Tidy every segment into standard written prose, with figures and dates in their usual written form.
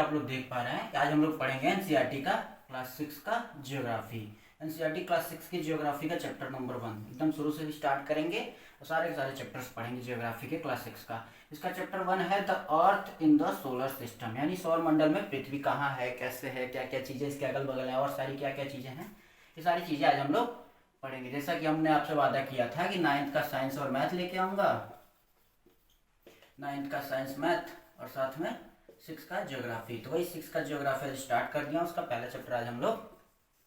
आप लोग देख पा रहे हैं कि आज हम लोग पढ़ेंगे एनसीईआरटी का क्लास 6 का जियोग्राफी। एनसीईआर्टी क्लास 6 की जियोग्राफी का चैप्टर नंबर 1 एकदम शुरू से स्टार्ट करेंगे और सारे के सारे चैप्टर्स पढ़ेंगे जियोग्राफी के क्लास 6 का। इसका चैप्टर 1 है the earth in the solar system, यानी सौर मंडल में पृथ्वी कहाँ है, कैसे है, क्या क्या चीज़ें इसके अगल बगल है और सारी क्या क्या चीज़ें हैं, ये सारी चीज़ें आज हम लोग पढ़ेंगे। जैसा कि हमने आपसे वादा किया था कि 9th का साइंस और मैथ लेके आऊँगा, 9th का साइंस मैथ और साथ में 6 का ज्योग्राफी। तो वही 6 का ज्योग्राफी स्टार्ट कर दिया। उसका पहला चैप्टर आज हम लोग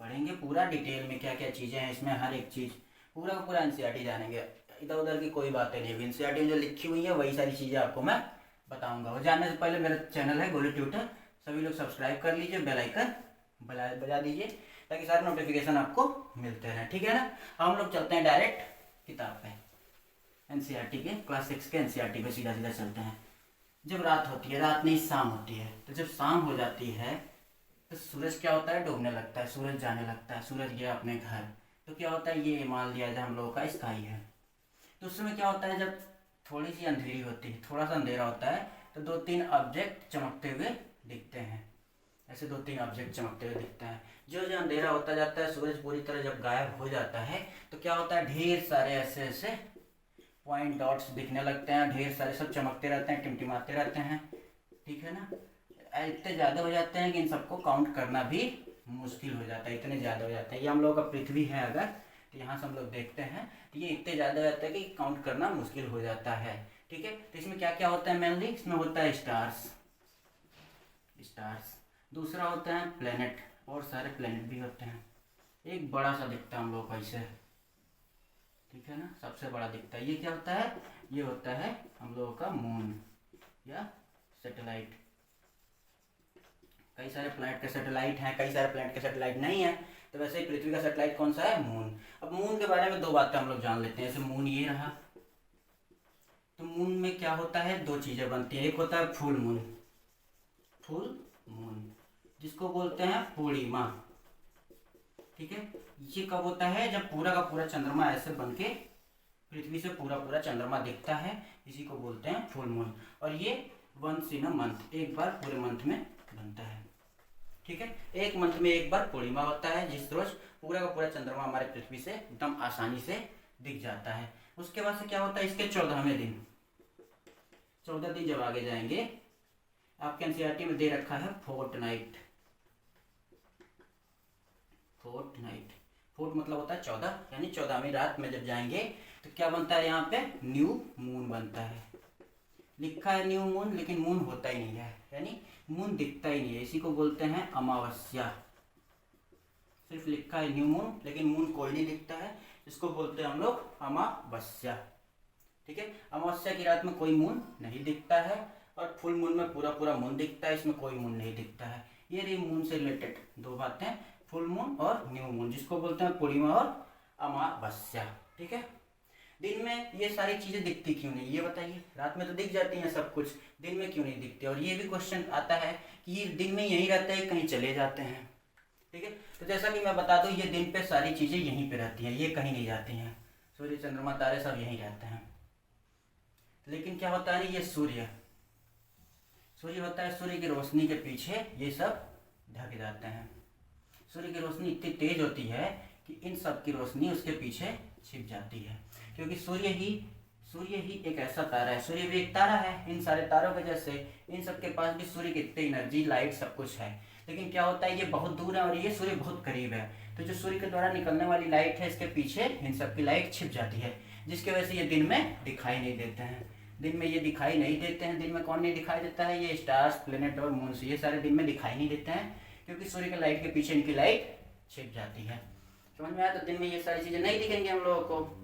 पढ़ेंगे पूरा डिटेल में, क्या क्या चीज़ें हैं इसमें, हर एक चीज़ पूरा का पूरा एनसीईआरटी जानेंगे, इधर उधर की कोई बातें नहीं। एनसीईआरटी में जो लिखी हुई है वही सारी चीज़ें आपको मैं बताऊंगा। और जानने से पहले मेरा चैनल है गोलू ट्यूटर, सभी लोग सब्सक्राइब कर लीजिए, बेल आइकन बजा दीजिए ताकि सारे नोटिफिकेशन आपको मिलते रहें, ठीक है ना। हम लोग चलते हैं डायरेक्ट किताब पे, एनसीईआरटी के क्लास 6 के एनसीईआरटी पे सीधा सीधा चलते हैं। जब रात होती है, रात नहीं शाम होती है, तो जब शाम हो जाती है तो सूरज क्या होता है, डूबने लगता है, सूरज जाने लगता है, सूरज गया अपने घर। तो क्या होता है, ये मान लिया जाए हम लोगों का स्काई है। तो उस समय क्या होता है, जब थोड़ी सी अंधेरी होती है, थोड़ा सा अंधेरा होता है, तो 2-3 ऑब्जेक्ट चमकते हुए दिखते हैं। ऐसे 2-3 ऑब्जेक्ट चमकते हुए दिखते हैं। जो जो अंधेरा होता जाता है, सूरज पूरी तरह जब गायब हो जाता है, तो क्या होता है, ढेर सारे ऐसे ऐसे पॉइंट डॉट्स दिखने लगते हैं, ढेर सारे सब चमकते रहते हैं, टिमटिमाते रहते हैं, ठीक है ना। इतने ज़्यादा हो जाते हैं कि इन सबको काउंट करना भी मुश्किल हो जाता है, इतने ज़्यादा हो जाते हैं। ये हम लोग का पृथ्वी है अगर, तो यहाँ से हम लोग देखते हैं तो ये इतने ज़्यादा हो जाता है कि काउंट करना मुश्किल हो जाता है, ठीक है। तो इसमें क्या क्या होता है, मेनली इसमें होता है स्टार्स, दूसरा होता है प्लेनेट, और सारे प्लेनेट भी होते हैं। एक बड़ा सा दिखता है हम लोग को ऐसे, ठीक है ना, सबसे बड़ा दिखता है। ये क्या होता है, ये होता है हम लोगों का मून या सैटेलाइट। कई सारे प्लैनेट के सैटेलाइट हैं, कई सारे प्लैनेट के सैटेलाइट नहीं है। तो वैसे ही पृथ्वी का सैटेलाइट कौन सा है, मून। अब मून के बारे में 2 बातें हम लोग जान लेते हैं। जैसे मून ये रहा, तो मून में क्या होता है, 2 चीजें बनती है। एक होता है फुल मून जिसको बोलते हैं पूर्णिमा, ठीक है। ये कब होता है, जब पूरा का पूरा चंद्रमा ऐसे बन के पृथ्वी से पूरा पूरा चंद्रमा दिखता है, इसी को बोलते हैं फुल मून। और ये वंस इन अ मंथ, एक बार पूरे मंथ में बनता है, ठीक है। एक मंथ में एक बार पूर्णिमा होता है, जिस रोज पूरा का पूरा चंद्रमा हमारे पृथ्वी से एकदम आसानी से दिख जाता है। उसके बाद से क्या होता है, इसके 14वें दिन, 14 दिन जब आगे जाएंगे, आपके एनसीईआरटी में दे रखा है फोर्टनाइट। फोर्ट मतलब होता है 14, यानी 14वीं रात में जब जाएंगे तो क्या बनता है, यहाँ पे न्यू मून बनता है। लिखा है न्यू मून, लेकिन मून होता ही नहीं है, यानी मून दिखता ही नहीं है। इसी को बोलते हैं अमावस्या। सिर्फ लिखा है न्यू मून, लेकिन मून कोई नहीं दिखता है, इसको बोलते हैं हम लोग अमावस्या, ठीक है। अमावस्या की रात में कोई मून नहीं दिखता है, और फुल मून में पूरा पूरा मून दिखता है, इसमें कोई मून नहीं दिखता है। ये रही मून से रिलेटेड 2 बातें, फुल मून और न्यू मून, जिसको बोलते हैं पूर्णिमा और अमावस्या, ठीक है। दिन में ये सारी चीजें दिखती क्यों नहीं, ये बताइए। रात में तो दिख जाती हैं सब कुछ, दिन में क्यों नहीं दिखती। और ये भी क्वेश्चन आता है कि ये दिन में यहीं रहता है, कहीं चले जाते हैं, ठीक है। तो जैसा कि मैं बता दूं, ये दिन पे सारी चीजें यहीं पे रहती हैं, ये कहीं नहीं जाती हैं। सूर्य चंद्रमा तारे सब यहीं रहते हैं। लेकिन क्या होता है ना, ये सूर्य होता है, सूर्य की रोशनी के पीछे ये सब ढक जाते हैं। सूर्य की रोशनी इतनी तेज होती है कि इन सब की रोशनी उसके पीछे छिप जाती है, क्योंकि सूर्य ही एक ऐसा तारा है, सूर्य भी एक तारा है। इन सारे तारों के जैसे इन सब के पास भी सूर्य की इतनी एनर्जी, लाइट, सब कुछ है। लेकिन क्या होता है, ये बहुत दूर है और ये सूर्य बहुत करीब है, तो जो सूर्य के द्वारा निकलने वाली लाइट है, इसके पीछे इन सब की लाइट छिप जाती है, जिसकी वजह से ये दिन में दिखाई नहीं देते हैं। दिन में ये दिखाई नहीं देते हैं। दिन में कौन नहीं दिखाई देता है, ये स्टार्स, प्लेनेट और मून, ये सारे दिन में दिखाई नहीं देते हैं, क्योंकि सूर्य के लाइट के पीछे इनकी लाइट छिप जाती है। समझ में आया। तो दिन में ये सारी चीजें नहीं दिखेंगी हम लोगों को।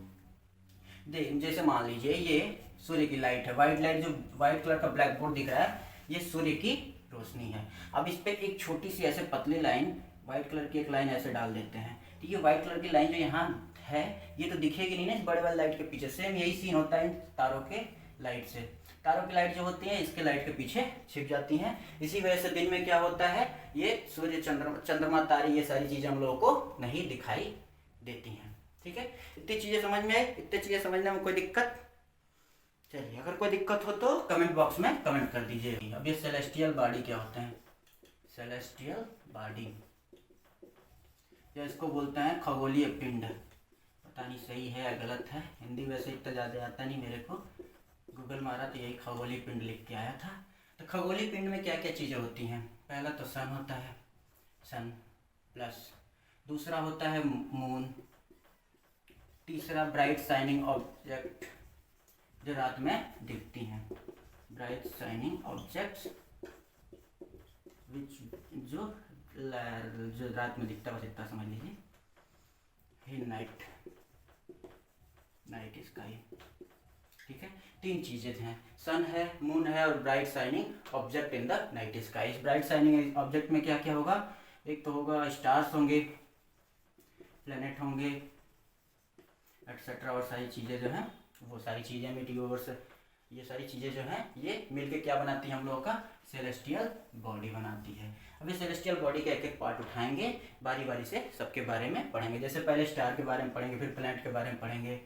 जैसे मान लीजिए ये सूर्य की लाइट है, व्हाइट लाइट, जो व्हाइट कलर का ब्लैक बोर्ड दिख रहा है, ये सूर्य की रोशनी है। अब इस पे एक छोटी सी ऐसे पतली लाइन, व्हाइट कलर की एक लाइन ऐसे डाल देते हैं, तो ये व्हाइट कलर की लाइन जो यहाँ है, ये तो दिखेगी नहीं ना इस बड़े वाले लाइट के पीछे। सेम यही सीन होता है इन तारों के लाइट से। तारों की लाइट जो होती है, इसके लाइट के पीछे छिप जाती हैं। इसी वजह से दिन में क्या होता है, ये सूर्य, चंद्रमा, तारे, ये सारी चीजें हम लोगों को नहीं दिखाई देती हैं, ठीक है। इतनी चीजें समझ में आई, इतनी चीजें समझने में कोई दिक्कत। चलिए, अगर कोई दिक्कत हो तो कमेंट बॉक्स में कमेंट कर दीजिए। अब ये सेलेस्टियल बॉडी क्या होते हैं, सेलेस्टियल बॉडी, या इसको बोलते हैं खगोलीय पिंड। पता नहीं सही है या गलत है, हिंदी वैसे इतना ज़्यादा आता नहीं मेरे को, गूगल मारा तो यही खगोलीय पिंड लिख के आया था। तो खगोलीय पिंड में क्या क्या चीज़ें होती हैं? पहला तो सन होता है, सन प्लस, दूसरा होता है मून, तीसरा ब्राइट शाइनिंग ऑब्जेक्ट जो रात में दिखती हैं, ब्राइट शाइनिंग ऑब्जेक्ट्स विच जो रात में दिखता है, बस इतना समझ लीजिए, ही नाइट स्काई। ठीक है, तीन चीज़ें हैं, सन है, मून है और bright shining object in the night sky. इस ब्राइट शाइनिंग ऑब्जेक्ट में क्या क्या होगा? एक तो होगा स्टार्स होंगे, प्लैनेट होंगे, एटसेट्रा, और सारी चीज़ें जो हैं वो सारी चीज़ें, मीटियोर्स, ये सारी चीज़ें जो हैं ये मिलके क्या बनाती हैं हम लोगों का सेलेस्टियल बॉडी बनाती है। अब ये सेलेस्टियल बॉडी के एक एक पार्ट उठाएंगे, बारी बारी से सबके बारे में पढ़ेंगे। जैसे पहले स्टार के बारे में पढ़ेंगे, फिर प्लैनेट के बारे में पढ़ेंगे,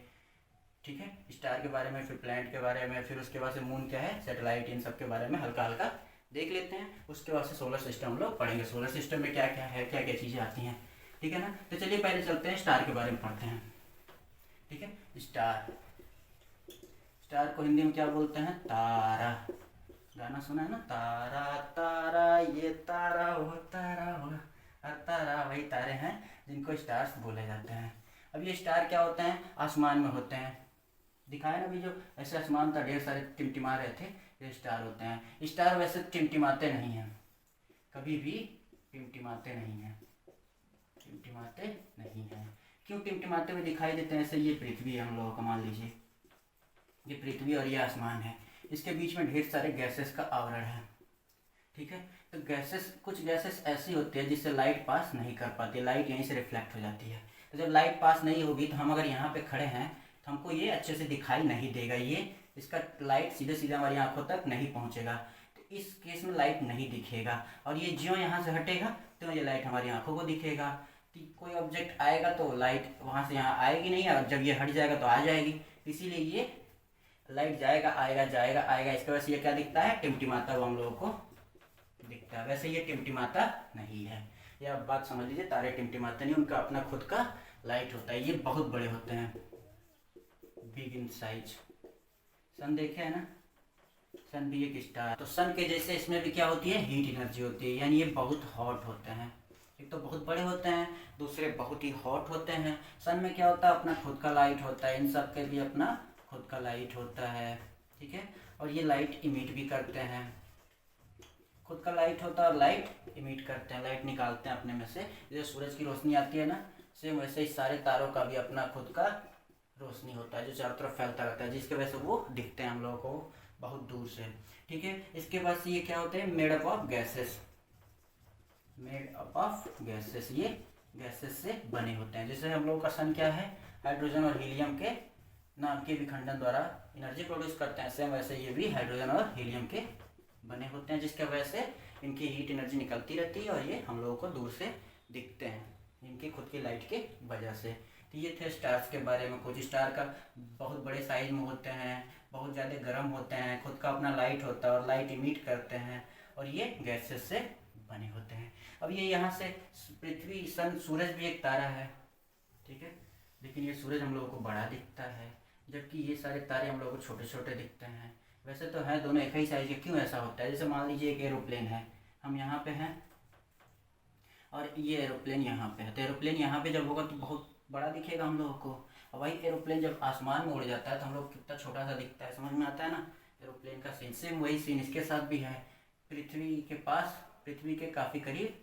ठीक है, स्टार के बारे में, फिर प्लैनेट के बारे में, फिर उसके बाद से मून क्या है, सैटेलाइट, इन सब के बारे में हल्का हल्का देख लेते हैं। उसके बाद से सोलर सिस्टम हम लोग पढ़ेंगे, सोलर सिस्टम में क्या क्या है, क्या क्या चीज़ें आती हैं, ठीक है ना। तो चलिए पहले चलते हैं स्टार के बारे में पढ़ते हैं, ठीक है। स्टार, स्टार को हिंदी में क्या बोलते हैं? तारा। गाना सुना है ना, तारा तारा ये तारा वो तारा वो, तारा वही तारे हैं जिनको स्टार्स बोले जाते हैं। अब ये स्टार क्या होते हैं? आसमान में होते हैं, दिखाया ना अभी जो ऐसे आसमान था ढेर सारे टिमटिमा रहे थे, ये स्टार होते हैं। स्टार वैसे टिमटिमाते नहीं हैं, कभी भी टिमटिमाते नहीं हैं, टिमटिमाते नहीं हैं। क्यों टिमटिमाते हुए दिखाई देते हैं? ऐसे ये पृथ्वी है हम लोगों का, मान लीजिए ये पृथ्वी और ये आसमान है, इसके बीच में ढेर सारे गैसेस का आवरण है, ठीक है। तो गैसेस, कुछ गैसेस ऐसी होती है जिससे लाइट पास नहीं कर पाती, लाइट यहीं से रिफ्लेक्ट हो जाती है। तो जब लाइट पास नहीं होगी तो हम अगर यहाँ पे खड़े हैं तो हमको ये अच्छे से दिखाई नहीं देगा, ये इसका लाइट सीधे सीधे हमारी आंखों तक नहीं पहुँचेगा, तो इस केस में लाइट नहीं दिखेगा। और ये ज्यों यहाँ से हटेगा तो ये लाइट हमारी आंखों को दिखेगा। तो कोई ऑब्जेक्ट आएगा तो लाइट वहाँ से यहाँ आएगी नहीं, और जब ये हट जाएगा तो आ जाएगी, इसीलिए ये लाइट जाएगा आएगा जाएगा आएगा, इसके वजह से ये क्या दिखता है? टिमटिमाता हुआ हम लोगों को दिखता है। वैसे ये टिमटिमाता नहीं है, ये आप बात समझ लीजिए, तारे टिमटिमाते नहीं, उनका अपना खुद का लाइट होता है। ये बहुत बड़े होते हैं, बिग इन साइज। सन देखे है ना, सन भी एक स्टार। तो सन के जैसे इसमें भी क्या होती है? हीट एनर्जी होती है, यानी ये बहुत हॉट होते हैं। एक तो बहुत बड़े होते हैं, दूसरे बहुत ही हॉट होते हैं। सन में क्या होता है? अपना खुद का लाइट होता है, इन सब के लिए अपना खुद का लाइट होता है, ठीक है। और ये लाइट इमिट भी करते हैं, खुद का लाइट होता है और लाइट इमिट करते हैं, लाइट निकालते हैं अपने में से। जैसे सूरज की रोशनी आती है ना, सेम वैसे ही सारे तारों का भी अपना खुद का रोशनी होता है जो चारों तरफ फैलता रहता है, जिसके वजह से वो दिखते हैं हम लोगों को बहुत दूर से, ठीक है। इसके बाद से ये क्या होते हैं? Made up of gases, made up of gases, ये गैसेस से बने होते हैं। जैसे हम लोगों का सन क्या है? हाइड्रोजन और हीलियम के नाम के विखंडन द्वारा एनर्जी प्रोड्यूस करते हैं, सेम वैसे ये भी हाइड्रोजन और हीलियम के बने होते हैं, जिसके वजह से इनकी हीट एनर्जी निकलती रहती है और ये हम लोगों को दूर से दिखते हैं इनकी खुद की लाइट के वजह से। तो ये थे स्टार्स के बारे में। कुछ स्टार का बहुत बड़े साइज में होते हैं, बहुत ज़्यादा गर्म होते हैं, खुद का अपना लाइट होता है और लाइट इमिट करते हैं, और ये गैसेस से बने होते हैं। अब ये यहाँ से पृथ्वी, सन, सूरज भी एक तारा है, ठीक है, लेकिन ये सूरज हम लोगों को बड़ा दिखता है, जबकि ये सारे तारे हम लोगों को छोटे छोटे दिखते हैं। वैसे तो हैं दोनों एक ही साइज के, क्यों ऐसा होता है? जैसे मान लीजिए एक एरोप्लेन है, हम यहाँ पे हैं और ये एरोप्लेन यहाँ पे है, तो एरोप्लेन यहाँ पे जब होगा तो बहुत बड़ा दिखेगा हम लोगों को, और वही एरोप्लेन जब आसमान में उड़ जाता है तो हम लोग कितना छोटा सा दिखता है। समझ में आता है ना एरोप्लेन का सीन? सेम वही सीन इसके साथ भी है। पृथ्वी के पास, पृथ्वी के काफ़ी करीब,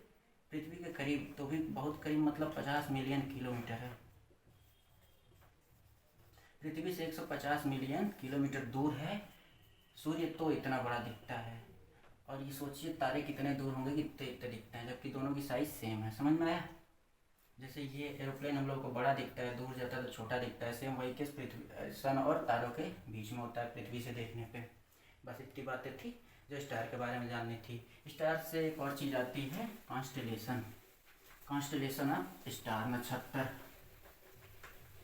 पृथ्वी के करीब तो भी बहुत करीब, मतलब 50 मिलियन किलोमीटर है। पृथ्वी से 150 मिलियन किलोमीटर दूर है सूर्य, तो इतना बड़ा दिखता है। और ये सोचिए तारे कितने दूर होंगे कि इतने इतने दिखते हैं, जबकि दोनों की साइज़ सेम है। समझ में आया? जैसे ये एरोप्लेन हम लोग को बड़ा दिखता है, दूर जाता है तो छोटा दिखता है, सेम वही केस पृथ्वी, सन और तारों के बीच में होता है पृथ्वी से देखने पे। बस इतनी बातें थी जो स्टार के बारे में जाननी थी। स्टार से एक और चीज़ आती है, कॉन्स्टेलेशन, कॉन्स्टेलेशन ऑफ स्टार, नक्षत्र,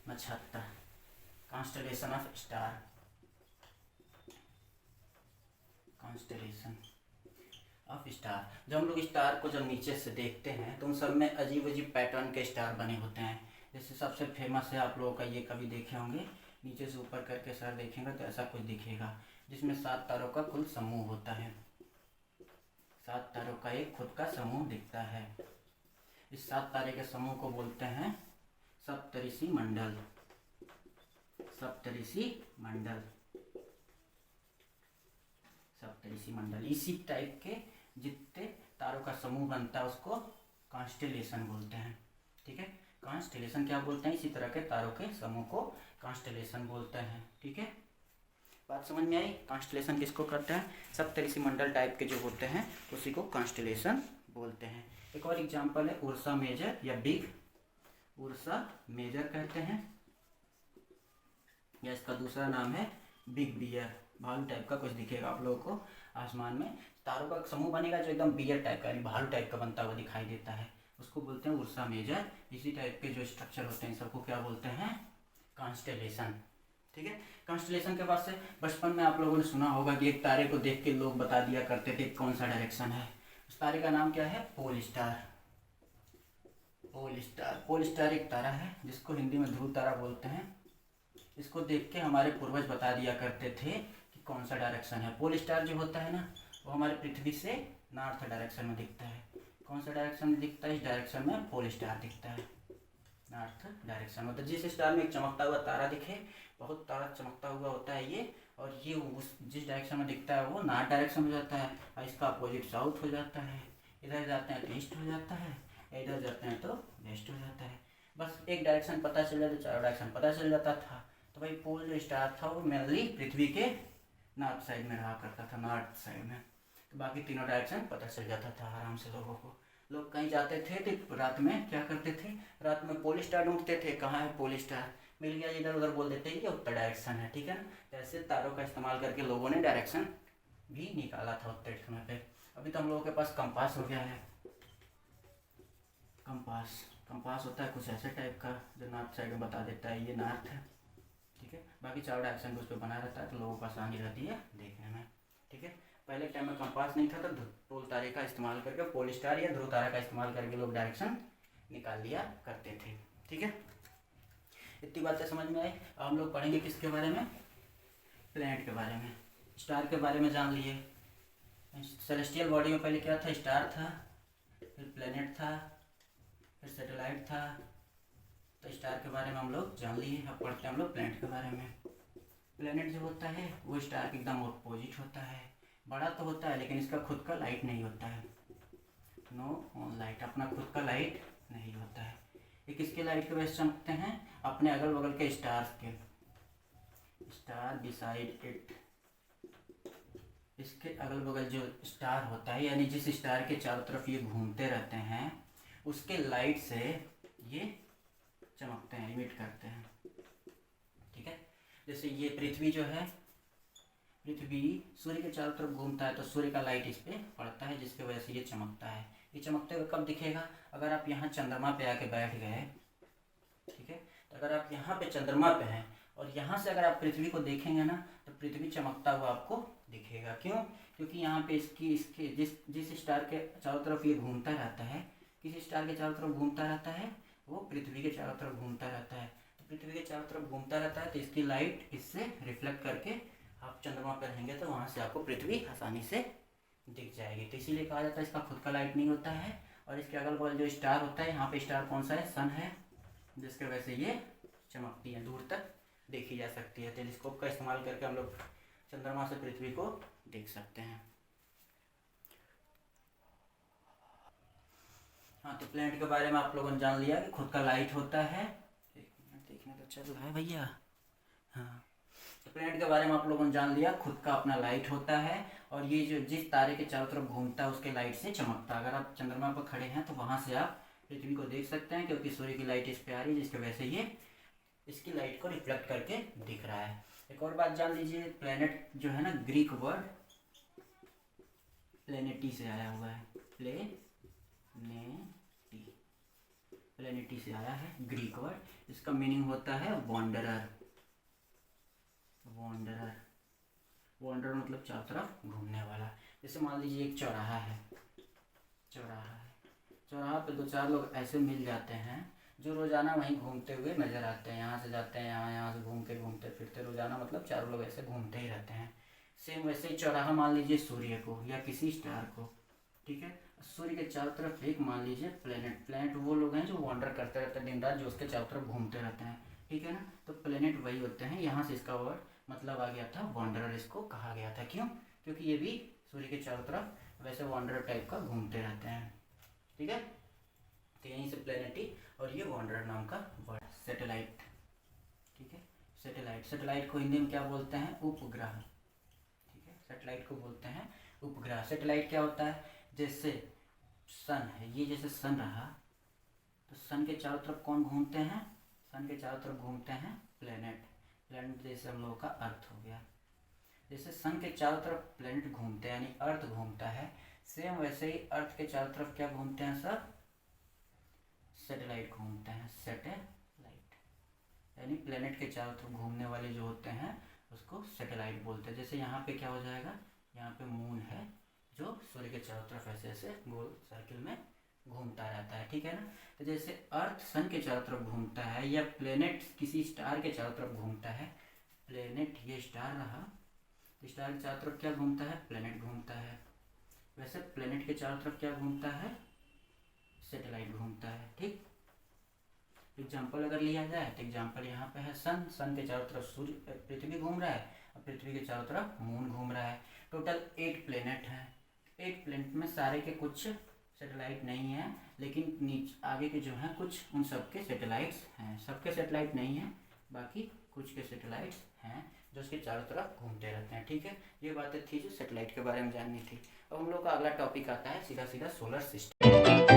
नक्षत्र, constellation of star, constellation. Of star. जब हम लोग स्टार को जब नीचे से देखते हैं तो उन सब में अजीब अजीब पैटर्न के स्टार बने होते हैं। जैसे सबसे फेमस है, आप लोगों का ये कभी देखे होंगे, नीचे से ऊपर करके स्टार देखेंगे तो ऐसा कुछ दिखेगा, जिसमें 7 तारों का कुल समूह होता है। 7 तारों का एक खुद का समूह दिखता है। इस 7 तारे के समूह को बोलते हैं सप्तऋषि मंडल। सप्तऋषि मंडल, सप्तऋषि मंडल। इसी टाइप के जितने तारों का समूह बनता है उसको कॉन्स्टेलेशन बोलते हैं। ठीक है, कॉन्स्टेलेशन क्या बोलते हैं? इसी तरह के तारों के समूह को कॉन्स्टेलेशन बोलते हैं। ठीक है, बात समझ में आई? कॉन्स्टेलेशन किसको करते हैं? सप्तऋषि मंडल टाइप के जो होते हैं उसी को कॉन्स्टेलेशन बोलते हैं। एक और एग्जांपल है उर्सा मेजर या बिग उर्सा मेजर कहते हैं, या इसका दूसरा नाम है बिग बियर। भालू टाइप का कुछ दिखेगा आप लोगों को आसमान में, तारों का समूह बनेगा जो एकदम बियर टाइप का यानी भालू टाइप का बनता हुआ दिखाई देता है, उसको बोलते हैं उर्सा मेजर। इसी टाइप के जो स्ट्रक्चर होते हैं सबको क्या बोलते हैं? कॉन्स्टेलेशन। ठीक है, कॉन्स्टेलेशन के बाद से बचपन में आप लोगों ने सुना होगा कि एक तारे को देख के लोग बता दिया करते थे कौन सा डायरेक्शन है। उस तारे का नाम क्या है? Pole star. Pole star, pole star एक तारा है जिसको हिंदी में ध्रुव तारा बोलते हैं। इसको देख के हमारे पूर्वज बता दिया करते थे कि कौन सा डायरेक्शन है। पोल स्टार जो होता है ना वो हमारे पृथ्वी से नॉर्थ डायरेक्शन में दिखता है। कौन सा डायरेक्शन में दिखता है? इस डायरेक्शन में पोल स्टार दिखता है, नॉर्थ डायरेक्शन में। तो जिस स्टार में एक चमकता हुआ तारा दिखे, बहुत तारा चमकता हुआ होता है ये, और ये उस जिस डायरेक्शन में दिखता है वो नॉर्थ डायरेक्शन हो जाता है, और इसका अपोजिट साउथ हो जाता है। इधर जाते हैं तो ईस्ट हो जाता है, इधर जाते हैं तो वेस्ट हो जाता है। बस एक डायरेक्शन पता चल जाता, चारों डायरेक्शन पता चल जाता था। तो भाई पोल जो स्टार था वो मेनली पृथ्वी के नॉर्थ साइड में रहा करता था, नॉर्थ साइड में। तो बाकी तीनों डायरेक्शन पता चल जाता था आराम से लोगों को। लोग कहीं जाते थे तो रात में क्या करते थे? रात में पोल स्टार ढूंढते थे, कहाँ है पोल स्टार, मिल गया, इधर उधर बोल देते ये उत्तर डायरेक्शन है। ठीक है ना, ऐसे तारों का इस्तेमाल करके लोगों ने डायरेक्शन भी निकाला था उत्तर समय पे। अभी तो हम लोगों के पास कंपास हो गया है। कंपास, कंपास होता है कुछ ऐसे टाइप का जो नॉर्थ साइड में बता देता है ये नॉर्थ है। ठीक है, बाकी चारों डायरेक्शन उस पर बना रहता है तो लोगों को आसानी रहती है देखने में। ठीक है, पहले टाइम में कंपास नहीं था तो पोल तारे का इस्तेमाल करके, पोल स्टार या ध्रुव तारा का इस्तेमाल करके लोग डायरेक्शन निकाल लिया करते थे। ठीक है, इतनी बातें समझ में आई। अब हम लोग पढ़ेंगे किसके बारे में? प्लैनेट के बारे में। स्टार के बारे में जान लिए। सेलेस्टियल बॉडी में पहले क्या था? स्टार था, फिर प्लैनेट था, फिर सैटेलाइट था। तो स्टार के बारे में हम लोग जान लिए। अब पढ़ते हैं हम लोग प्लैनेट के बारे में। प्लैनेट जो होता है वो स्टार के एकदम अपोजिट होता है। बड़ा तो होता है लेकिन इसका खुद का लाइट नहीं होता है, नो ऑन लाइट, अपना खुद का लाइट नहीं होता है। ये किसके लाइट के वजह से चमकते हैं? अपने अगल बगल के स्टार्स के, स्टार बिसाइड इट, इसके अगल बगल जो स्टार होता है यानी जिस स्टार के चारों तरफ ये घूमते रहते हैं उसके लाइट से ये चमकते हैं, इमिट करते हैं। ठीक है, जैसे ये पृथ्वी जो है, पृथ्वी सूर्य के चारों तरफ घूमता है तो सूर्य का लाइट इस पे पड़ता है जिसकी वजह से ये चमकता है। ये चमकते हुए कब दिखेगा? अगर आप यहाँ चंद्रमा पे आके बैठ गए, ठीक है, तो अगर आप यहाँ पे चंद्रमा पे हैं और यहाँ से अगर आप पृथ्वी को देखेंगे ना तो पृथ्वी चमकता हुआ आपको दिखेगा। क्यों? क्योंकि यहाँ पे इसके जिस जिस स्टार के चारों तरफ ये घूमता रहता है, किसी स्टार के चारों तरफ घूमता रहता है, वो पृथ्वी के चारों तरफ घूमता रहता है। तो पृथ्वी के चारों तरफ घूमता रहता है तो इसकी लाइट इससे रिफ्लेक्ट करके आप चंद्रमा पर रहेंगे तो वहाँ से आपको पृथ्वी आसानी से दिख जाएगी। तो इसीलिए कहा जाता है इसका खुद का लाइट नहीं होता है। और इसके अगल बगल जो स्टार होता है, यहाँ पे स्टार कौन सा है? सन है, जिसके वजह से ये चमकती है, दूर तक देखी जा सकती है। टेलीस्कोप का इस्तेमाल करके हम लोग चंद्रमा से पृथ्वी को देख सकते हैं। हाँ, तो प्लैनेट के बारे में आप लोगों ने जान लिया कि खुद का लाइट होता है। एक मिनट देखने तो चल रहा है भैया। हाँ, तो प्लैनेट के बारे में आप लोगों ने जान लिया, खुद का अपना लाइट होता है और ये जो जिस तारे के चारों तरफ घूमता है उसके लाइट से चमकता है। अगर आप चंद्रमा पर खड़े हैं तो वहाँ से आप पृथ्वी को देख सकते हैं क्योंकि सूर्य की लाइट इस पर आ रही है जिसकी वजह से ये इसकी लाइट को रिफ्लेक्ट करके दिख रहा है। एक और बात जान लीजिए, प्लैनेट जो है ना, ग्रीक वर्ड प्लेनेटी से आया हुआ है, प्लेनेटी से आया है ग्रीक वर्ड। इसका मीनिंग होता है वॉन्डरर, वॉन्डरर। वॉन्डर मतलब चारों तरफ घूमने वाला। जैसे मान लीजिए एक चौराहा है, चौराहा पे दो चार लोग ऐसे मिल जाते हैं जो रोजाना वहीं घूमते हुए नजर आते हैं, यहाँ से जाते हैं यहाँ, यहाँ से घूमते फिरते रोजाना, मतलब चारों लोग ऐसे घूमते ही रहते हैं। सेम वैसे ही चौराहा मान लीजिए सूर्य को या किसी स्टार को, ठीक है। सूर्य के चारों तरफ एक मान लीजिए प्लेनेट वो लोग हैं जो वॉन्डर करते रहते हैं दिन रात, जो उसके चारों तरफ घूमते रहते हैं, ठीक है ना। तो प्लेनेट वही होते हैं, यहाँ से इसका वर्ड मतलब आ गया था वॉन्डरर, इसको कहा गया था। क्यों? क्योंकि ये भी सूर्य के चारों तरफ वैसे वॉन्डरर टाइप का घूमते रहते हैं, ठीक है। तो यहीं से प्लेनेटी और ये वॉन्डरर नाम का वर्ड। सैटेलाइट, ठीक है। सैटेलाइट को हिंदी में क्या बोलते हैं? उपग्रह, ठीक है। सैटेलाइट को बोलते हैं उपग्रह। सैटेलाइट क्या होता है? जैसे सन है, ये जैसे सन रहा तो सन के चारों तरफ कौन घूमते हैं? सन के चारों तरफ घूमते हैं प्लेनेट। जैसे हम लोगों का अर्थ हो गया, जैसे सन के चारों तरफ प्लेनेट घूमते हैं यानी अर्थ घूमता है, सेम वैसे ही अर्थ के चारों तरफ क्या घूमते हैं सब? सैटेलाइट घूमते हैं। सैटेलाइट यानी प्लेनेट के चारों तरफ घूमने वाले जो होते हैं उसको सैटेलाइट बोलते हैं। जैसे यहाँ पे क्या हो जाएगा, यहाँ पे मून है जो सूर्य के चारों तरफ ऐसे ऐसे गोल सर्किल में घूमता रहता है, ठीक है ना। तो जैसे अर्थ सन के चारों तरफ घूमता है या प्लेनेट किसी स्टार के चारों तरफ घूमता है, प्लेनेट ये स्टार रहा, स्टार के चारों तरफ क्या घूमता है? प्लेनेट घूमता है। वैसे प्लेनेट के चारों तरफ क्या घूमता है? सैटेलाइट घूमता है, ठीक। एग्जाम्पल अगर लिया जाए तो एग्जाम्पल यहाँ पे है सन के चारों तरफ सूर्य पृथ्वी घूम रहा है और पृथ्वी के चारों तरफ मून घूम रहा है। टोटल 8 प्लेनेट हैं। 8 प्लेनेट में सारे के कुछ सैटेलाइट नहीं है, लेकिन नीचे आगे के जो हैं कुछ उन सबके सैटेलाइट्स हैं। सबके सैटेलाइट नहीं है, बाकी कुछ के सैटेलाइट्स हैं जो उसके चारों तरफ घूमते रहते हैं, ठीक है। ये बातें थी जो सैटेलाइट के बारे में जाननी थी। अब हम लोग का अगला टॉपिक आता है सीधा सीधा सोलर सिस्टम।